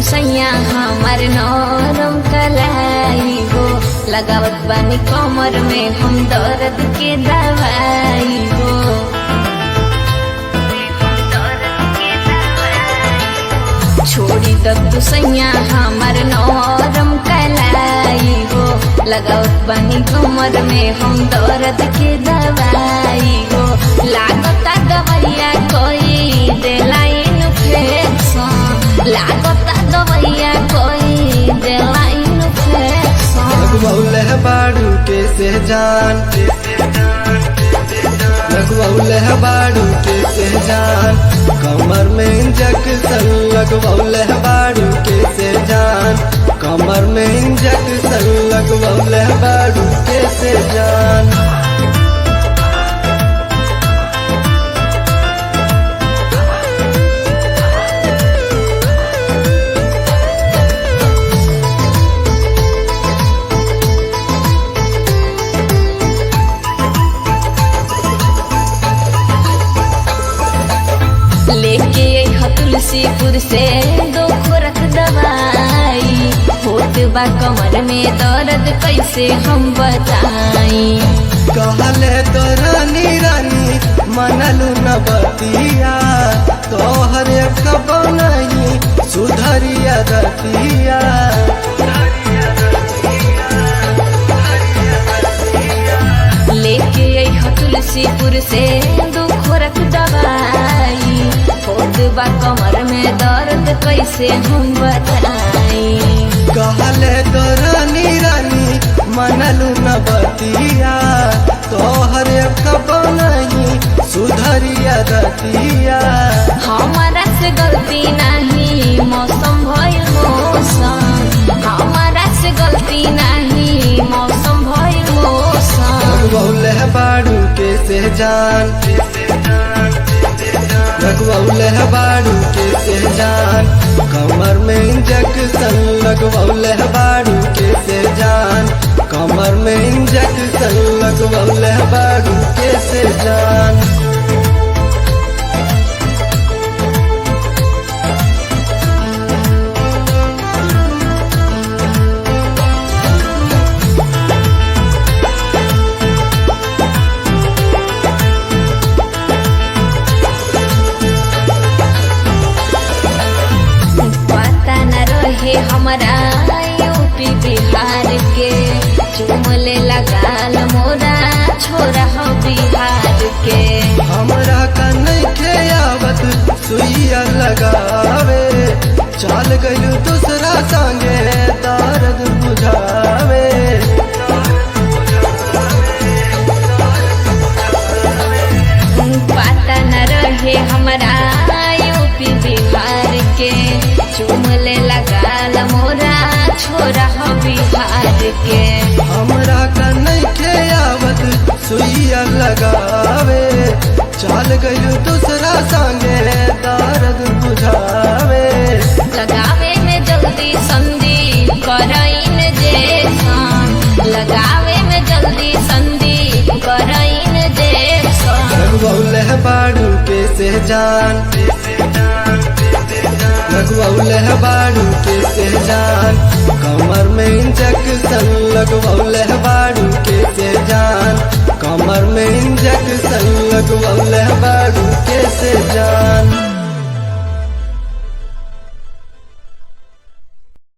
सैया हमार नरम कलाई हो, लगावत बानी कमर में हम दर्द के दवाई हो। छोड़ी दब सैया हमार नरम कलाई हो, लगावत बानी कमर में हम दर्द के दवाई हो। लागता दवाइया कोई देला इन्फेक्शन, लागता दवाइया कोई देला इन्फेक्शन। लगवौले बाड़ू के सहजान, लगवौले बाड़ू के सहजान, कमर में इंजेक्शन लगवौले बाड़ू के सहजान, कमर में इंजेक्शन लगवौले बाड़ू के सहजान। लेके तुलसीपुर से 2 खुरक दवाई, होत बा कमर में दर्द कैसे हम बताई। कहले तो रानी रानी मनलू न बतिया, तोहर कब नहीं सुधरिया दतिया। लेके तुलसीपुर से 2 खुरक दवाई, होत बा कमर में दर्द कैसे हम बताई। कहले तो रानी रानी मनलू न बतिया, तोहर कब नहीं सुधरिया दतिया। हमारा से गलती नहीं मौसम भइल मौसम, हमारा से गलती नहीं मौसम भइल मौसम। लगवौले बाड़ू के सहजान, लगवौले बाड़ू के सहजान, कमर में इंजेक्शन लगवौले बाड़ू के सहजान, कमर में इंजेक्शन लगवौले बाड़ू के सहजान। हमारा यूपी बिहार के चुमले लगाल मोरा छोरा हो बिहार के। हमरा का नइखे आवत सुइया लगावे, चल गइलू दूसरा संगे दर्द बुझावे। पता न रहे हमारा यूपी बिहार के चुमले लगाल मोरा छोरा हो बिहार के। हमरा का नइखे आवत सुइया लगावे, चल गइलू दूसरा संगे दर्द बुझावे। लगावे में जल्दी संधि करइन जेसन, लगावे में जल्दी संधि करइन जेसन। लगवौले बाड़ू के सहजान, लगवौले बाड़ू के सहजान, कमर में इंजेक्शन लगवौले बाड़ू के सहजान, कमर में इंजेक्शन लगवौले बाड़ू के सहजान।